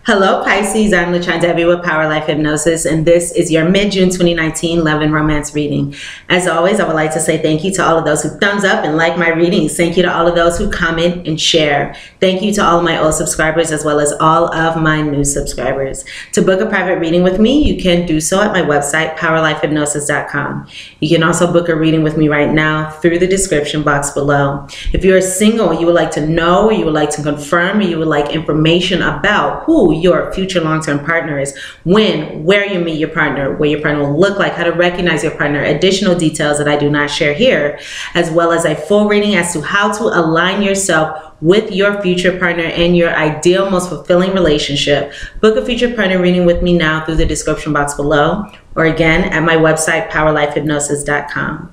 Hello Pisces, I'm lachondevi with Power Life Hypnosis, and this is your mid-June 2019 Love and Romance reading. As always, I would like to say thank you to all of those who thumbs up and like my readings. Thank you to all of those who comment and share. Thank you to all of my old subscribers as well as all of my new subscribers. To book a private reading with me, you can do so at my website, powerlifehypnosis.com. You can also book a reading with me right now through the description box below. If you're single, you would like to know, or you would like to confirm, or you would like information about who your future long-term partner is, when, where you meet your partner, what your partner will look like, how to recognize your partner, additional details that I do not share here, as well as a full reading as to how to align yourself with your future partner and your ideal, most fulfilling relationship. Book a future partner reading with me now through the description box below, or again at my website, powerlifehypnosis.com.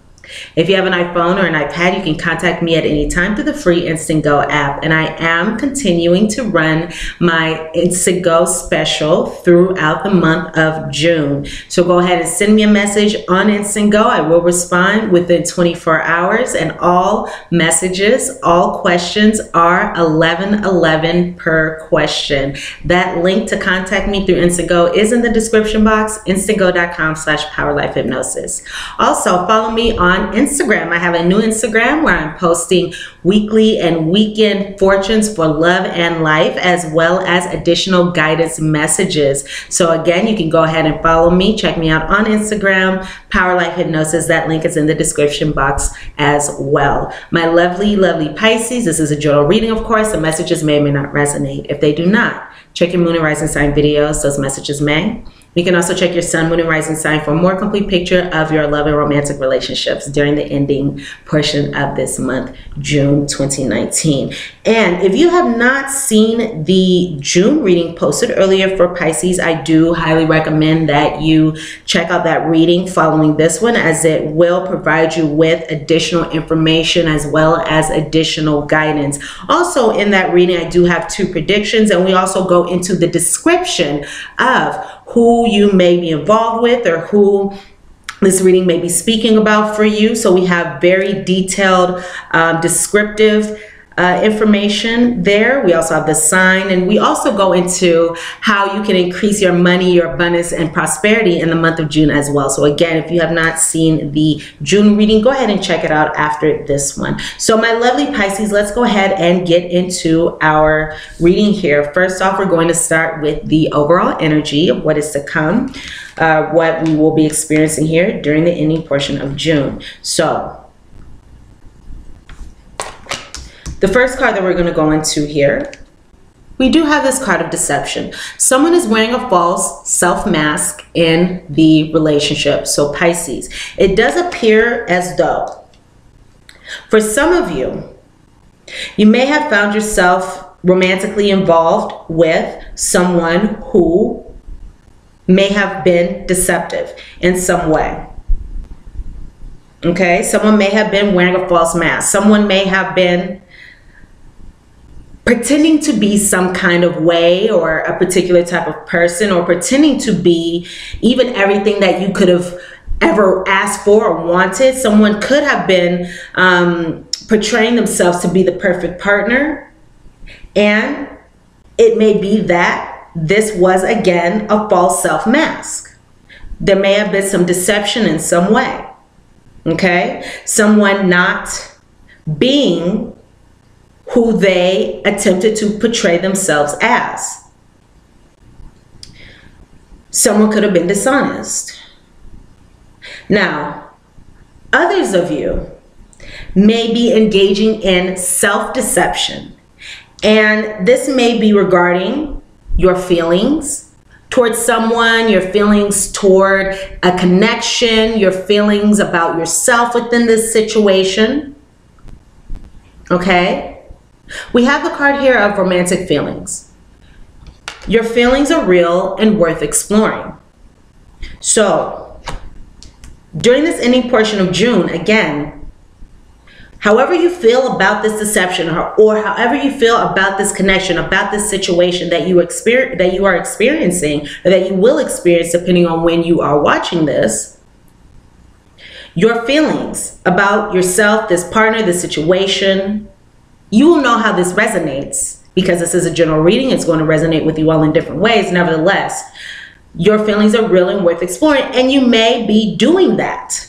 If you have an iPhone or an iPad, you can contact me at any time through the free Instant Go app. And I am continuing to run my Instant Go special throughout the month of June. So go ahead and send me a message on Instant Go. I will respond within 24 hours. And all messages, all questions are $11.11 per question. That link to contact me through Instant Go is in the description box, instantgo.com/powerlifehypnosis. Also, follow me on Instagram. I have a new Instagram where I'm posting weekly and weekend fortunes for love and life, as well as additional guidance messages. So again, you can go ahead and follow me. Check me out on Instagram, Power Life Hypnosis. That link is in the description box as well. My lovely, lovely Pisces, this is a journal reading, of course. The messages may or may not resonate. If they do not, check your moon and rising sign videos. Those messages may. You can also check your sun, moon, and rising sign for a more complete picture of your love and romantic relationships during the ending portion of this month, June 2019. And if you have not seen the June reading posted earlier for Pisces, I do highly recommend that you check out that reading following this one, as it will provide you with additional information as well as additional guidance. Also in that reading, I do have two predictions, and we also go into the description of who you may be involved with or who this reading may be speaking about for you. So we have very detailed, descriptive information there. We also have the sign, and we also go into how you can increase your money, your abundance, and prosperity in the month of June as well. So again, if you have not seen the June reading, go ahead and check it out after this one. So my lovely Pisces, let's go ahead and get into our reading here. First off, we're going to start with the overall energy of what is to come, what we will be experiencing here during the ending portion of June. So the first card that we're going to go into here, we do have this card of deception. Someone is wearing a false self-mask in the relationship. So Pisces, it does appear as though for some of you, you may have found yourself romantically involved with someone who may have been deceptive in some way. Okay, someone may have been wearing a false mask. Someone may have been pretending to be some kind of way or a particular type of person, or pretending to be even everything that you could have ever asked for or wanted. Someone could have been portraying themselves to be the perfect partner, and it may be that this was again a false self-mask. There may have been some deception in some way. Okay, someone not being who they attempted to portray themselves as. Someone could have been dishonest. Now, others of you may be engaging in self-deception, and this may be regarding your feelings towards someone, your feelings toward a connection, your feelings about yourself within this situation. Okay? We have the card here of romantic feelings. Your feelings are real and worth exploring. So, during this ending portion of June, again, however you feel about this deception, or however you feel about this connection, about this situation that you are experiencing, or that you will experience depending on when you are watching this, your feelings about yourself, this partner, this situation, you will know how this resonates because this is a general reading, it's going to resonate with you all in different ways. Nevertheless, your feelings are real and worth exploring, and you may be doing that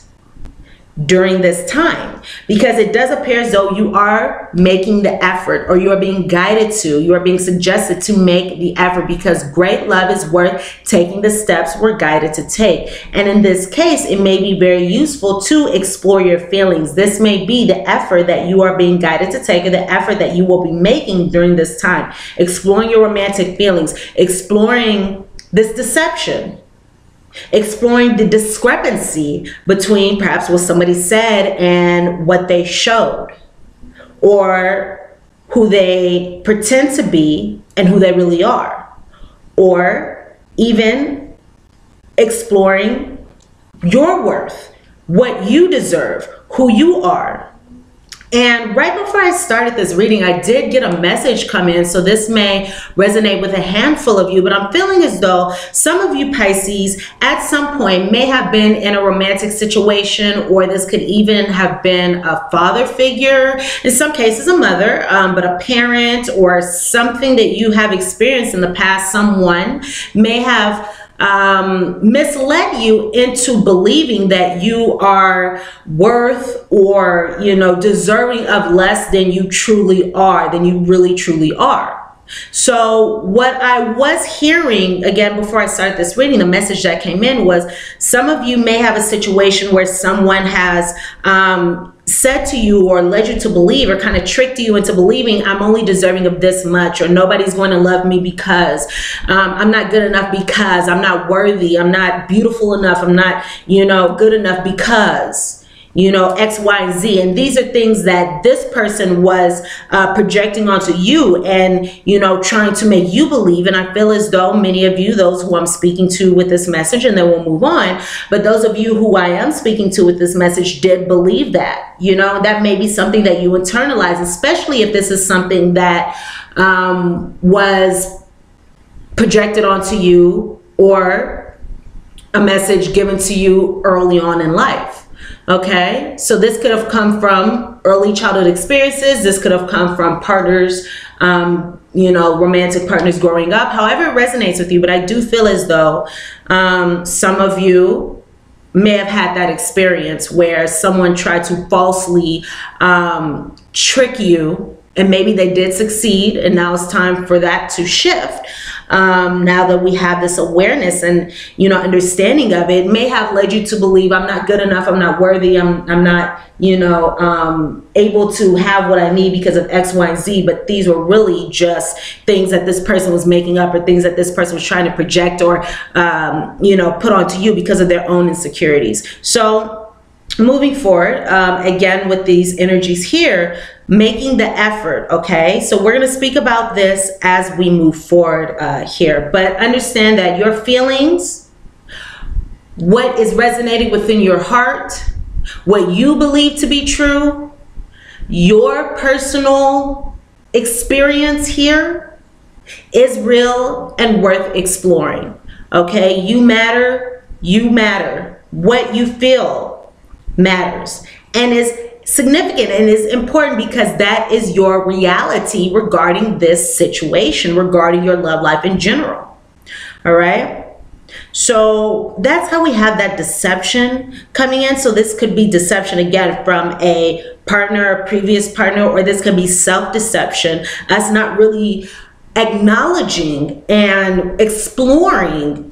during this time, because it does appear as though you are making the effort, or you are being guided to, you are being suggested to make the effort, because great love is worth taking the steps we're guided to take. And in this case, it may be very useful to explore your feelings. This may be the effort that you are being guided to take, or the effort that you will be making during this time, exploring your romantic feelings, exploring this deception, exploring the discrepancy between perhaps what somebody said and what they showed, or who they pretend to be and who they really are, or even exploring your worth, what you deserve, who you are. And right before I started this reading, I did get a message come in, so this may resonate with a handful of you, but I'm feeling as though some of you Pisces at some point may have been in a romantic situation, or this could even have been a father figure, in some cases a mother, but a parent or something that you have experienced in the past. Someone may have misled you into believing that you are worth, or, you know, deserving of less than you truly are, than you really truly are. So what I was hearing, again, before I started this reading, the message that came in was some of you may have a situation where someone has said to you, or led you to believe, or kind of tricked you into believing, I'm only deserving of this much, or nobody's going to love me because I'm not good enough, because I'm not worthy, I'm not beautiful enough, I'm not, you know, good enough because, you know, X, Y, and Z. And these are things that this person was projecting onto you and, you know, trying to make you believe. And I feel as though many of you, those who I'm speaking to with this message, and then we'll move on, but those of you who I am speaking to with this message did believe that, you know, that may be something that you internalize, especially if this is something that was projected onto you, or a message given to you early on in life. Okay, so this could have come from early childhood experiences. This could have come from partners, you know, romantic partners growing up, however it resonates with you. But I do feel as though some of you may have had that experience where someone tried to falsely trick you, and maybe they did succeed, and now it's time for that to shift. Now that we have this awareness and, you know, understanding of it, may have led you to believe I'm not good enough, I'm not worthy, I'm not, you know, able to have what I need because of X, Y, and Z. But these were really just things that this person was making up, or things that this person was trying to project, or, you know, put onto you because of their own insecurities. So moving forward, again, with these energies here, making the effort. Okay, so we're going to speak about this as we move forward here, but understand that your feelings, what is resonating within your heart, what you believe to be true, your personal experience here is real and worth exploring. Okay, you matter, you matter. What you feel matters and is significant and is important, because that is your reality regarding this situation, regarding your love life in general. All right, so that's how we have that deception coming in. So this could be deception again from a partner, a previous partner, or this could be self-deception, us not really acknowledging and exploring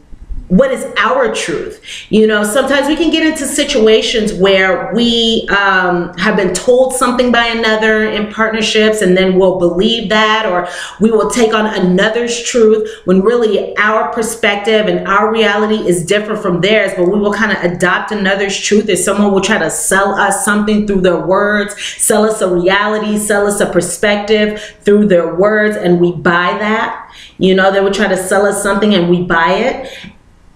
what is our truth. You know, sometimes we can get into situations where we have been told something by another in partnerships, and then we'll believe that, or we will take on another's truth when really our perspective and our reality is different from theirs. But we will kind of adopt another's truth, if someone will try to sell us something through their words, sell us a reality, sell us a perspective through their words, and we buy that. You know, they will try to sell us something and we buy it.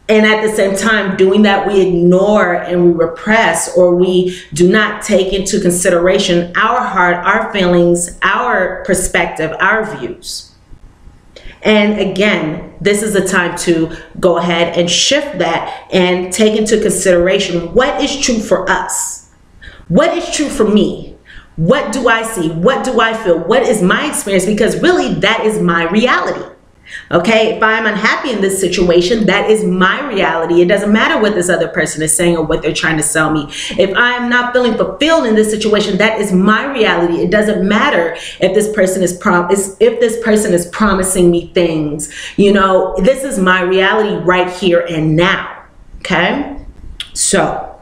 And at the same time, doing that, we ignore and we repress, or we do not take into consideration our heart, our feelings, our perspective, our views. And again, this is the time to go ahead and shift that and take into consideration what is true for us, what is true for me, What do I see? What do I feel? What is my experience? Because really, that is my reality. Okay, if I'm unhappy in this situation, that is my reality. It doesn't matter what this other person is saying or what they're trying to sell me. If I'm not feeling fulfilled in this situation, that is my reality. It doesn't matter if this person is promising me things. You know, this is my reality right here and now. Okay, so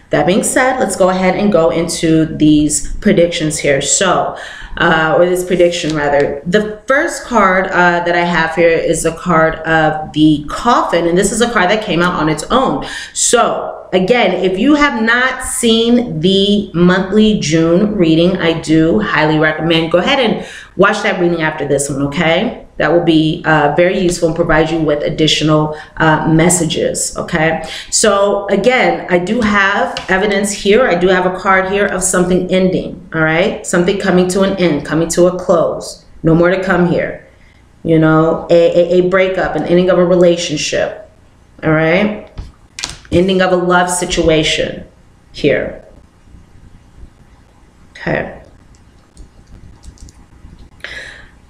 that being said, let's go ahead and go into these predictions here. So, or this prediction rather. The first card that I have here is a card of the Coffin, and this is a card that came out on its own. So again, if you have not seen the monthly June reading, I do highly recommend go ahead and watch that reading after this one, okay? That will be very useful and provide you with additional messages, okay? So again, I do have evidence here. I do have a card here of something ending, all right? Something coming to an end, coming to a close. No more to come here. You know, a breakup, an ending of a relationship, all right? Ending of a love situation here, okay?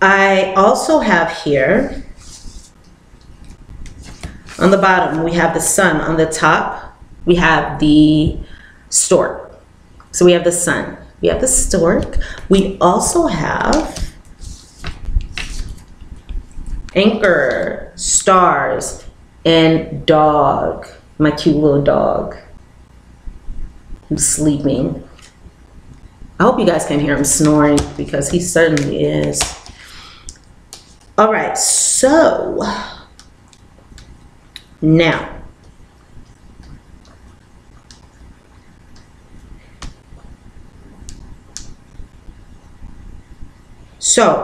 I also have here, on the bottom, we have the sun. On the top, we have the stork. So we have the sun. We have the stork. We also have anchor, stars, and dog. My cute little dog who's sleeping. I hope you guys can hear him snoring because he certainly is. All right, so now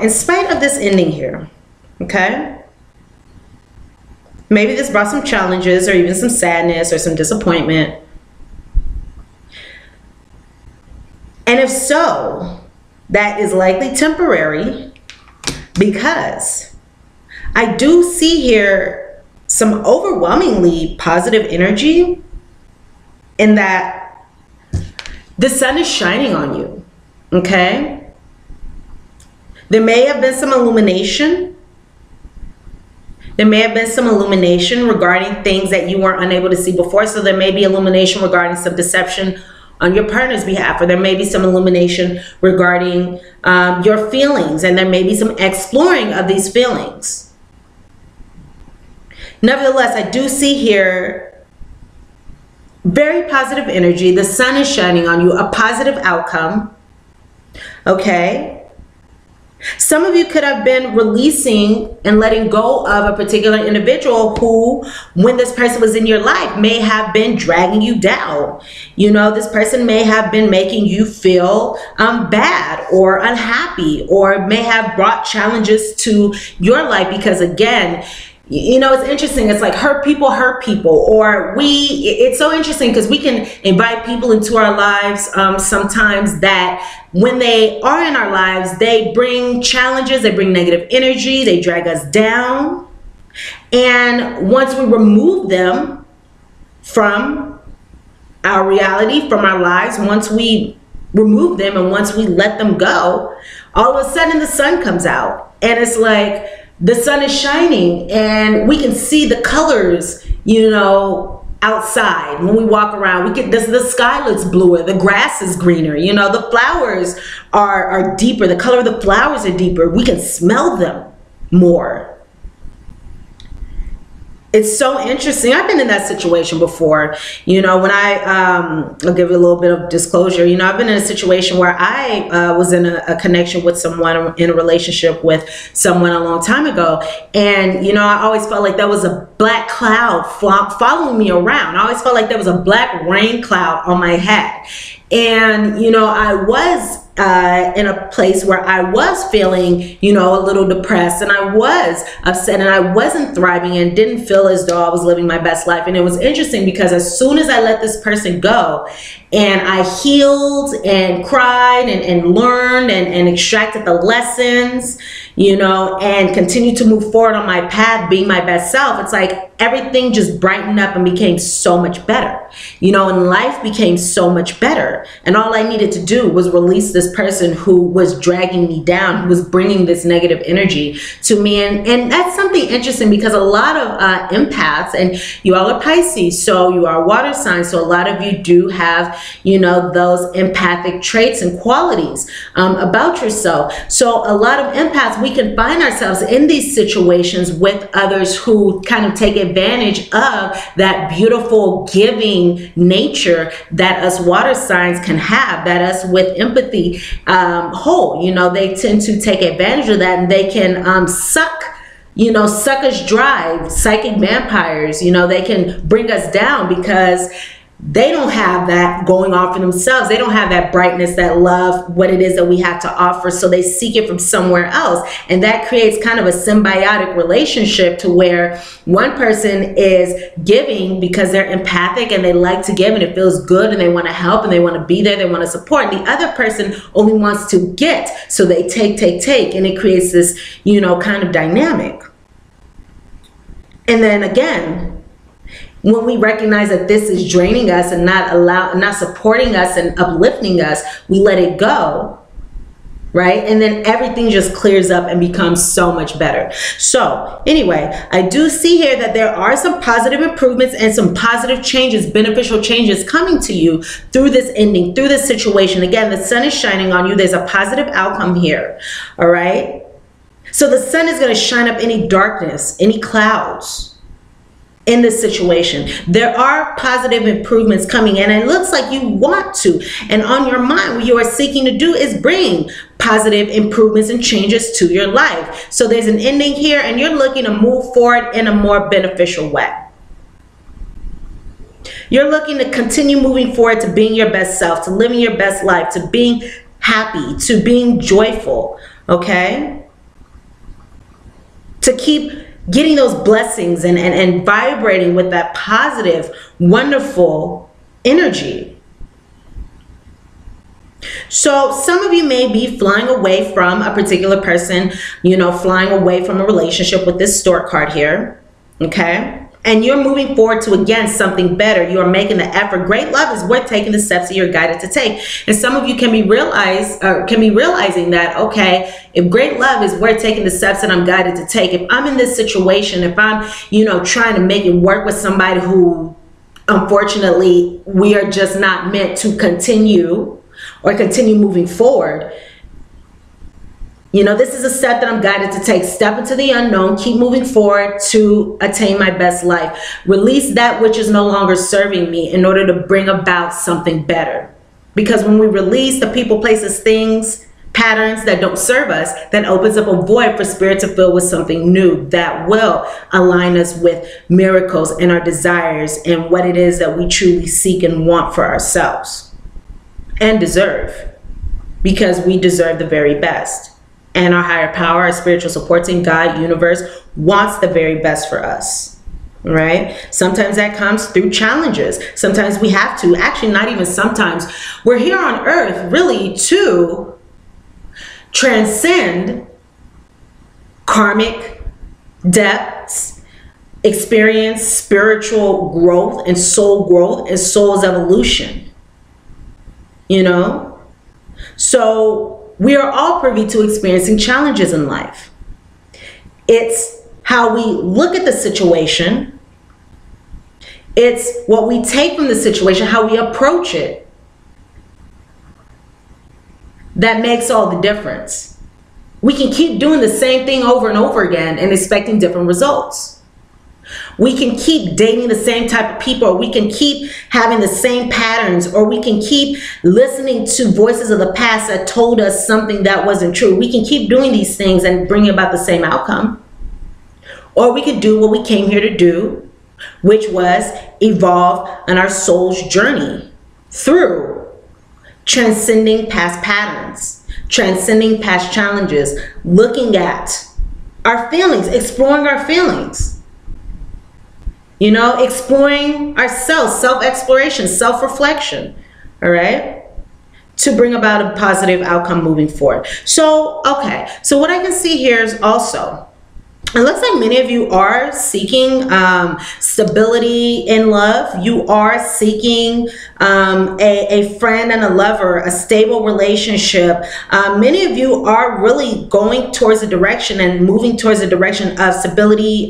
in spite of this ending here, okay, maybe this brought some challenges or even some sadness or some disappointment, and if so, that is likely temporary. Because I do see here some overwhelmingly positive energy in that the sun is shining on you, okay? There may have been some illumination. There may have been some illumination regarding things that you weren't unable to see before. So there may be illumination regarding some deception on your partner's behalf, or there may be some illumination regarding your feelings, and there may be some exploring of these feelings. Nevertheless, I do see here very positive energy. The sun is shining on you, a positive outcome, okay? Some of you could have been releasing and letting go of a particular individual who, when this person was in your life, may have been dragging you down. You know, this person may have been making you feel bad or unhappy, or may have brought challenges to your life because, again, you know, it's interesting. It's like hurt people, or it's so interesting because we can invite people into our lives sometimes that when they are in our lives, they bring challenges, they bring negative energy, they drag us down. And once we remove them from our reality, from our lives, once we remove them and once we let them go, all of a sudden the sun comes out and it's like, the sun is shining and we can see the colors, you know, outside. When we walk around, the sky looks bluer, the grass is greener, you know, the flowers are deeper, the color of the flowers are deeper. We can smell them more. It's so interesting. I've been in that situation before. You know, when I'll give you a little bit of disclosure. You know, I've been in a situation where I was in a connection with someone, in a relationship with someone a long time ago. And, you know, I always felt like there was a black cloud following me around. I always felt like there was a black rain cloud on my head. And, you know, I was in a place where I was feeling, you know, a little depressed, and I was upset, and I wasn't thriving and didn't feel as though I was living my best life. And it was interesting because as soon as I let this person go and I healed and cried and learned and extracted the lessons, you know, and continued to move forward on my path, being my best self, it's like everything just brightened up and became so much better, you know, and life became so much better. matter. And all I needed to do was release this person who was dragging me down, who was bringing this negative energy to me. And that's something interesting, because a lot of empaths, and you all are Pisces, so you are water signs, so a lot of you do have, you know, those empathic traits and qualities about yourself. So a lot of empaths, we can find ourselves in these situations with others who kind of take advantage of that beautiful giving nature that us water signs can have, that us with empathy hold. You know, they tend to take advantage of that, and they can suck us dry, psychic vampires. You know, they can bring us down because they don't have that going on for themselves. They don't have that brightness, that love, what it is that we have to offer. So they seek it from somewhere else. And that creates kind of a symbiotic relationship, to where one person is giving because they're empathic and they like to give and it feels good and they want to help and they want to be there, they want to support. And the other person only wants to get. So they take. And it creates this, you know, kind of dynamic. And then again, when we recognize that this is draining us and not supporting us and uplifting us, we let it go, right? And then everything just clears up and becomes so much better. So anyway, I do see here that there are some positive improvements and some positive changes, beneficial changes coming to you through this ending, through this situation. Again, the sun is shining on you. There's a positive outcome here, all right? So the sun is going to shine up any darkness, any clouds in this situation. There are positive improvements coming, and it looks like you want to. And on your mind, what you are seeking to do is bring positive improvements and changes to your life. So there's an ending here, and you're looking to move forward in a more beneficial way. You're looking to continue moving forward to being your best self, to living your best life, to being happy, to being joyful, okay? To keep getting those blessings and vibrating with that positive, wonderful energy. So some of you may be flying away from a particular person, you know, flying away from a relationship with this stork card here, okay? And you're moving forward to, again, something better. You are making the effort. Great love is worth taking the steps that you're guided to take. And some of you can be realizing that, okay, if great love is worth taking the steps that I'm guided to take, if I'm in this situation, if I'm, you know, trying to make it work with somebody who, unfortunately, we are just not meant to continue moving forward, you know, this is a step that I'm guided to take. Step into the unknown, keep moving forward to attain my best life. Release that which is no longer serving me in order to bring about something better. Because when we release the people, places, things, patterns that don't serve us, that opens up a void for spirit to fill with something new that will align us with miracles and our desires and what it is that we truly seek and want for ourselves and deserve, because we deserve the very best. And our higher power, our spiritual support team, God, universe, wants the very best for us, right? Sometimes that comes through challenges. Sometimes we have to, actually not even sometimes, we're here on earth really to transcend karmic depths, experience spiritual growth and soul's evolution, you know? So we are all privy to experiencing challenges in life. It's how we look at the situation. It's what we take from the situation, how we approach it, that makes all the difference. We can keep doing the same thing over and over again and expecting different results. We can keep dating the same type of people, or we can keep having the same patterns, or we can keep listening to voices of the past that told us something that wasn't true. We can keep doing these things and bring about the same outcome. Or we could do what we came here to do, which was evolve on our soul's journey through transcending past patterns, transcending past challenges, looking at our feelings, exploring our feelings. You know, exploring ourselves, self-exploration, self-reflection, all right, to bring about a positive outcome moving forward. So, okay, so what I can see here is also It looks like many of you are seeking stability in love. You are seeking a friend and a lover, a stable relationship. Many of you are really going towards a direction and moving towards a direction of stability,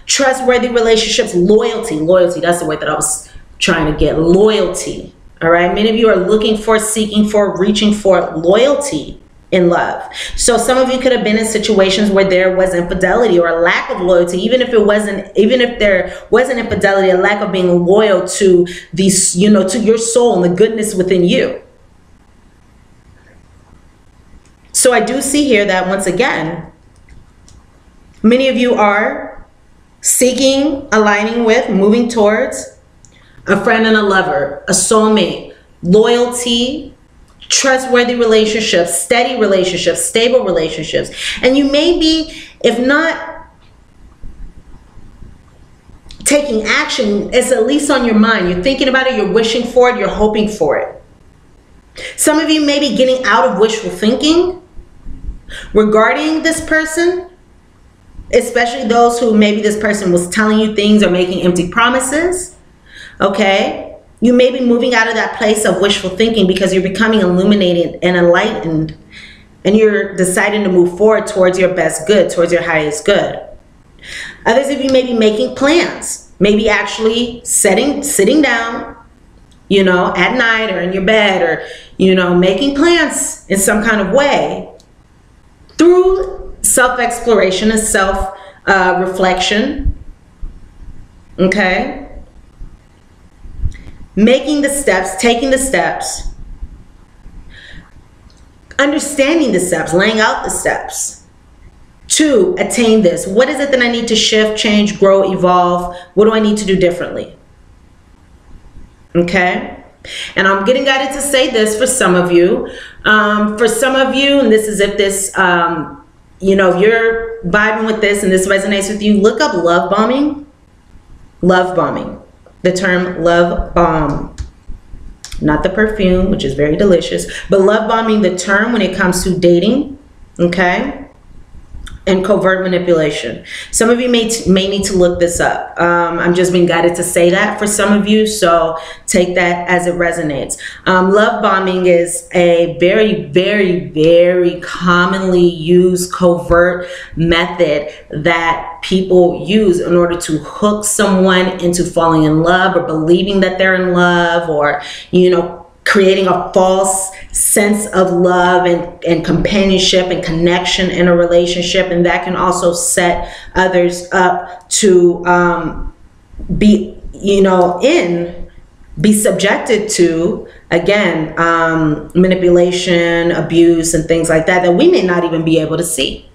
trustworthy relationships, loyalty. Loyalty, that's the word that I was trying to get. Loyalty. All right. Many of you are looking for, seeking for, reaching for loyalty in love. So some of you could have been in situations where there was infidelity or a lack of loyalty, even if there wasn't infidelity, a lack of being loyal to these, to your soul and the goodness within you. So I do see here that once again, many of you are seeking, aligning with, moving towards a friend and a lover, a soulmate, loyalty, trustworthy relationships, steady relationships, stable relationships. And you may be, if not taking action, it's at least on your mind. You're thinking about it, you're wishing for it, you're hoping for it. Some of you may be getting out of wishful thinking regarding this person, especially those who maybe this person was telling you things or making empty promises. Okay? You may be moving out of that place of wishful thinking because you're becoming illuminated and enlightened, and you're deciding to move forward towards your best good, towards your highest good. Others of you may be making plans, maybe actually sitting down, at night or in your bed, or, making plans in some kind of way through self-exploration and self-reflection. Okay? Making the steps, taking the steps, understanding the steps, laying out the steps to attain this. What is it that I need to shift, change, grow, evolve? What do I need to do differently? Okay? And I'm getting guided to say this for some of you. For some of you, and this is if this, if you're vibing with this and this resonates with you, look up love bombing. Love bombing. The term love bomb, not the perfume, which is very delicious, but love bombing, the term when it comes to dating, okay, and covert manipulation. Some of you may need to look this up. I'm just being guided to say that for some of you, so take that as it resonates. Love bombing is a very, very, very commonly used covert method that people use in order to hook someone into falling in love or believing that they're in love, or, creating a false sense of love and companionship and connection in a relationship. And that can also set others up to be subjected to, again, manipulation, abuse, and things like that we may not even be able to see.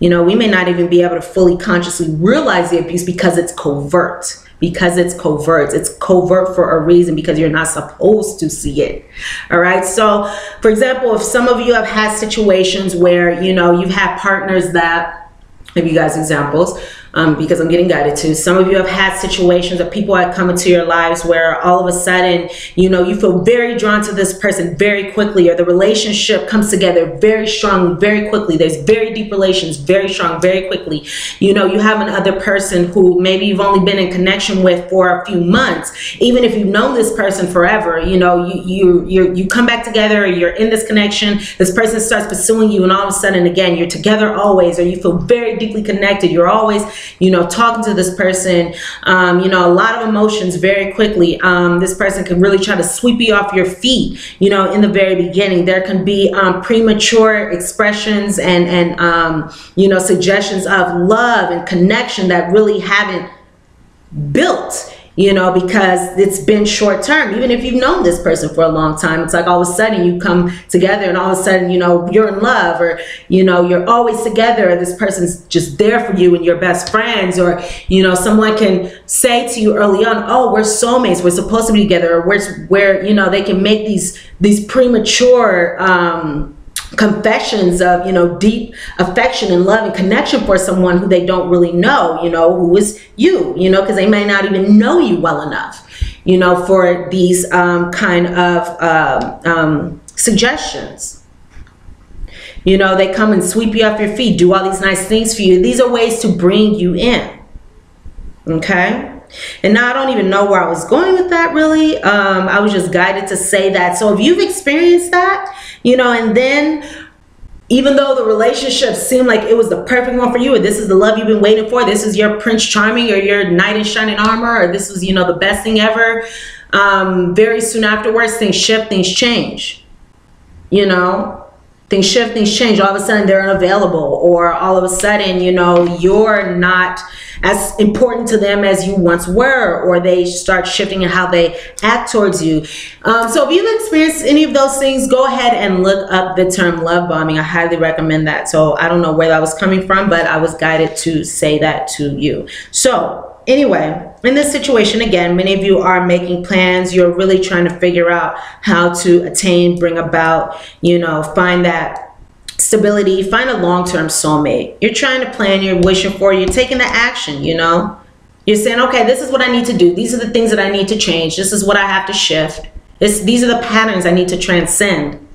We may not even be able to fully consciously realize the abuse because it's covert. Because it's covert. It's covert for a reason, because you're not supposed to see it. All right. So, for example, if some of you have had situations where, you've had partners that, I'll give you guys examples, because I'm getting guided to. Some of you have had situations of people that come into your lives where all of a sudden, you feel very drawn to this person very quickly, or the relationship comes together very strong, very quickly. There's very deep relations, very strong, very quickly. You have another person who maybe you've only been in connection with for a few months. Even if you've known this person forever, you come back together, you're in this connection, this person starts pursuing you, and all of a sudden, again, you're together always, or you feel very deeply connected. You're always, talking to this person, a lot of emotions very quickly. This person can really try to sweep you off your feet, in the very beginning. There can be premature expressions and suggestions of love and connection that really haven't built, because it's been short term. Even if you've known this person for a long time, it's like all of a sudden you come together and all of a sudden, you're in love, or, you're always together, and this person's just there for you and you're best friends, or, someone can say to you early on, oh, we're soulmates, we're supposed to be together, or where they can make these premature, confessions of, deep affection and love and connection for someone who they don't really know, who is you, because they may not even know you well enough, for these kind of suggestions. You know, they come and sweep you off your feet, do all these nice things for you. These are ways to bring you in. Okay? And now I don't even know where I was going with that really. I was just guided to say that. So if you've experienced that, you know, and then even though the relationship seemed like it was the perfect one for you, or this is the love you've been waiting for, this is your Prince Charming or your knight in shining armor, or this was, you know, the best thing ever, very soon afterwards, things shift, things change. You know, things shift, things change. All of a sudden they're unavailable, or all of a sudden, you know, you're not as important to them as you once were, or they start shifting in how they act towards you. So if you've experienced any of those things, go ahead and look up the term love bombing. I highly recommend that. So I don't know where that was coming from, but I was guided to say that to you. So anyway, in this situation, again, many of you are making plans. You're really trying to figure out how to attain, bring about, you know, find that stability, find a long-term soulmate. You're trying to plan, you're wishing for, you're taking the action, you know. You're saying, okay, this is what I need to do. These are the things that I need to change. This is what I have to shift. These are the patterns I need to transcend.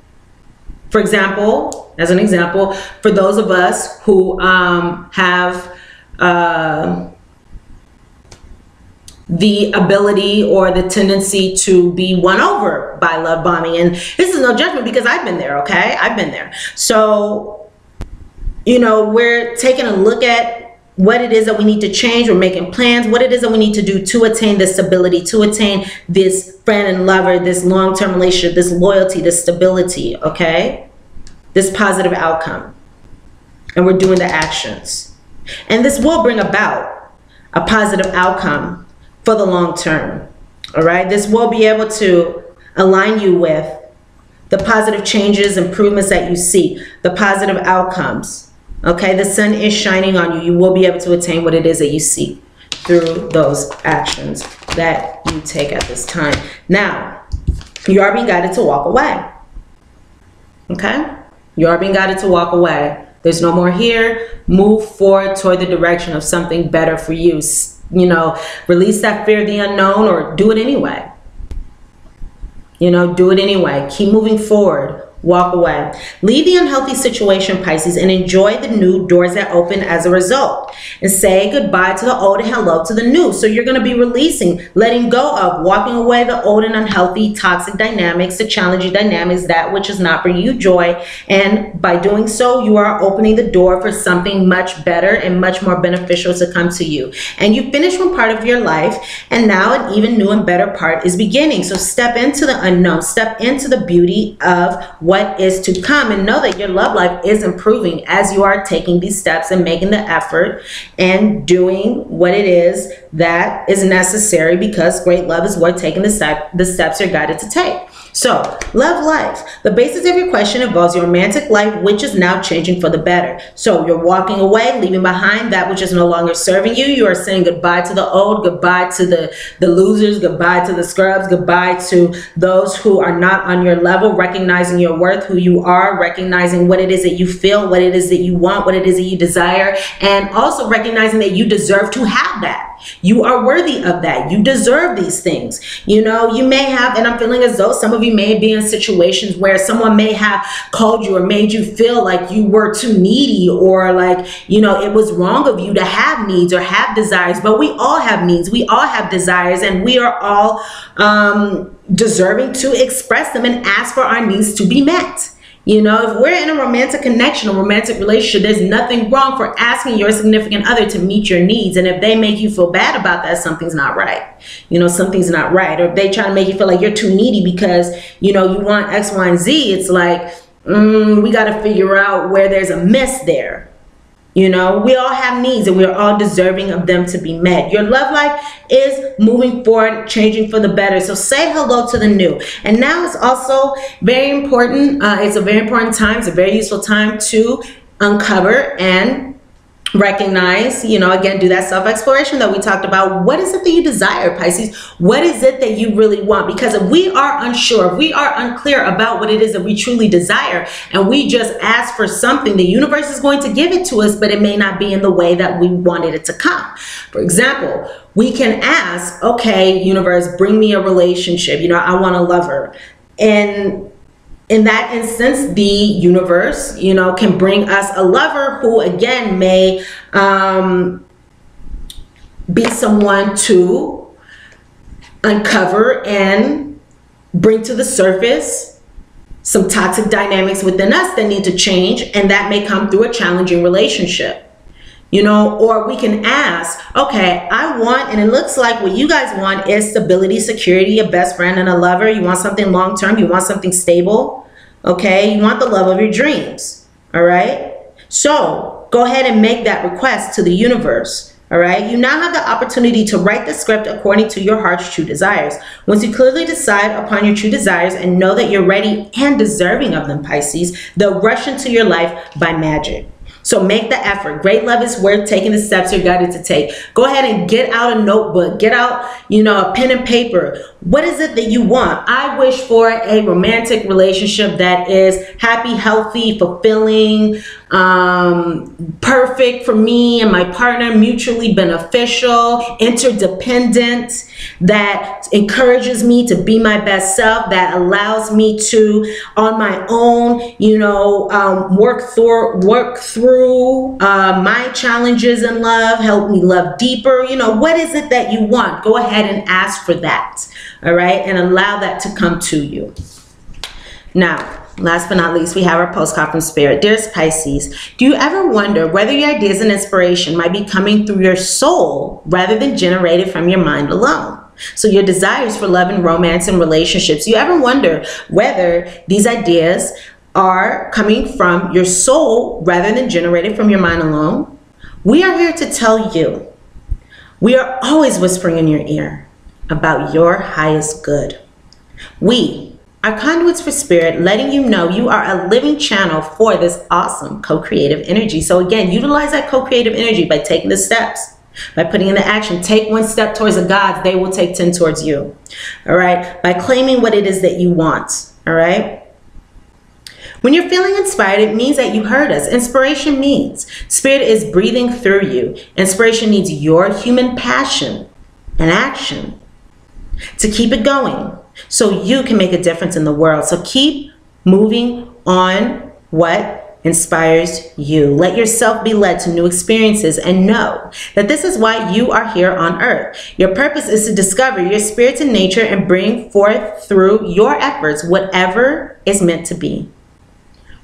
For example, as an example, for those of us who have the ability or the tendency to be won over by love bombing. And this is no judgment, because I've been there, okay? I've been there. So, you know, we're taking a look at what it is that we need to change. We're making plans, what it is that we need to do to attain this stability, to attain this friend and lover, this long-term relationship, this loyalty, this stability, okay? This positive outcome. And we're doing the actions. And this will bring about a positive outcome for the long term. All right, this will be able to align you with the positive changes, improvements that you seek, the positive outcomes. Okay, the sun is shining on you. You will be able to attain what it is that you seek through those actions that you take at this time. Now, you are being guided to walk away. Okay, you are being guided to walk away. There's no more here. Move forward toward the direction of something better for you. You know, release that fear of the unknown, or do it anyway. You know, do it anyway. Keep moving forward. Walk away. Leave the unhealthy situation, Pisces, and enjoy the new doors that open as a result. And say goodbye to the old and hello to the new. So you're going to be releasing, letting go of, walking away the old and unhealthy, toxic dynamics, the challenging dynamics, that which is not bringing you joy. And by doing so, you are opening the door for something much better and much more beneficial to come to you. And you finished one part of your life, and now an even new and better part is beginning. So step into the unknown, step into the beauty of what is to come, and know that your love life is improving as you are taking these steps and making the effort and doing what it is that is necessary, because great love is worth taking the steps you're guided to take. So, love life. The basis of your question involves your romantic life, which is now changing for the better. So you're walking away, leaving behind that which is no longer serving you. You are saying goodbye to the old, goodbye to the losers, goodbye to the scrubs, goodbye to those who are not on your level, recognizing your worth, who you are, recognizing what it is that you feel, what it is that you want, what it is that you desire, and also recognizing that you deserve to have that. You are worthy of that. You deserve these things. You know, you may have, and I'm feeling as though some of you may be in situations where someone may have called you or made you feel like you were too needy, or like, you know, it was wrong of you to have needs or have desires. But we all have needs. We all have desires, and we are all deserving to express them and ask for our needs to be met. You know, if we're in a romantic connection, a romantic relationship, there's nothing wrong for asking your significant other to meet your needs. And if they make you feel bad about that, something's not right. You know, something's not right. Or if they try to make you feel like you're too needy because, you know, you want X, Y, and Z, it's like, we got to figure out where there's a miss there. You know, we all have needs, and we're all deserving of them to be met. Your love life is moving forward, changing for the better. So say hello to the new. And now it's also very important. It's a very important time. It's a very useful time to uncover and recognize, you know, again, do that self-exploration that we talked about. What is it that you desire, Pisces? What is it that you really want? Because if we are unsure, if we are unclear about what it is that we truly desire, and we just ask for something, the universe is going to give it to us, but it may not be in the way that we wanted it to come. For example, we can ask, okay, universe, bring me a relationship. You know, I want a lover. And in that instance, the universe, you know, can bring us a lover who, again, may be someone to uncover and bring to the surface some toxic dynamics within us that need to change, and that may come through a challenging relationship. You know, or we can ask, okay, I want, and it looks like what you guys want is stability, security, a best friend, and a lover. You want something long-term. You want something stable. Okay. You want the love of your dreams. All right. So go ahead and make that request to the universe. All right. You now have the opportunity to write the script according to your heart's true desires. Once you clearly decide upon your true desires and know that you're ready and deserving of them, Pisces, they'll rush into your life by magic. So make the effort. Great love is worth taking the steps you're guided to take. Go ahead and get out a notebook. Get out, you know, a pen and paper. What is it that you want? I wish for a romantic relationship that is happy, healthy, fulfilling, perfect for me and my partner, mutually beneficial, interdependent, that encourages me to be my best self, that allows me to, on my own, you know, work through my challenges in love, help me love deeper. You know, what is it that you want? Go ahead and ask for that, all right, and allow that to come to you. Now, last but not least, we have our postcard from Spirit. Dearest Pisces, do you ever wonder whether your ideas and inspiration might be coming through your soul rather than generated from your mind alone? So your desires for love and romance and relationships, you ever wonder whether these ideas are coming from your soul rather than generated from your mind alone? We are here to tell you, we are always whispering in your ear about your highest good. We are conduits for Spirit, letting you know you are a living channel for this awesome co-creative energy. So again, utilize that co-creative energy by taking the steps, by putting in the action. Take one step towards the gods, they will take 10 towards you. All right, by claiming what it is that you want. All right. When you're feeling inspired, it means that you heard us. Inspiration means Spirit is breathing through you. Inspiration needs your human passion and action to keep it going so you can make a difference in the world. So keep moving on what inspires you. Let yourself be led to new experiences and know that this is why you are here on earth. Your purpose is to discover your spirits in nature and bring forth through your efforts whatever is meant to be.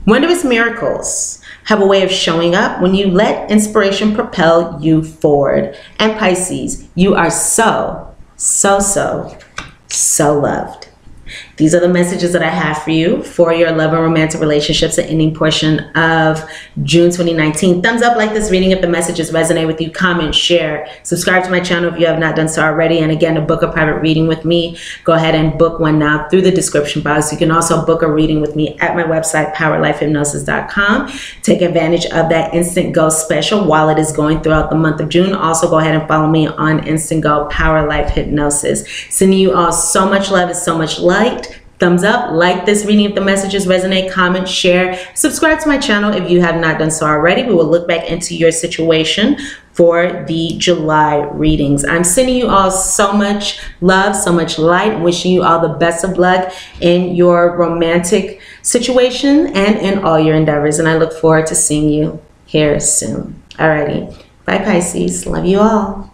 Wondrous miracles have a way of showing up when you let inspiration propel you forward. And Pisces, you are so, so, so, so loved. These are the messages that I have for you for your love and romantic relationships, the ending portion of June 2019. Thumbs up, like this reading if the messages resonate with you. Comment, share, subscribe to my channel if you have not done so already. And again, to book a private reading with me, go ahead and book one now through the description box. You can also book a reading with me at my website, powerlifehypnosis.com. Take advantage of that Instant Go special while it is going throughout the month of June. Also, go ahead and follow me on Instant Go Power Life Hypnosis. Sending you all so much love and so much light. Thumbs up, like this reading if the messages resonate, comment, share, subscribe to my channel if you have not done so already. We will look back into your situation for the July readings. I'm sending you all so much love, so much light, wishing you all the best of luck in your romantic situation and in all your endeavors. And I look forward to seeing you here soon. Alrighty, bye Pisces, love you all.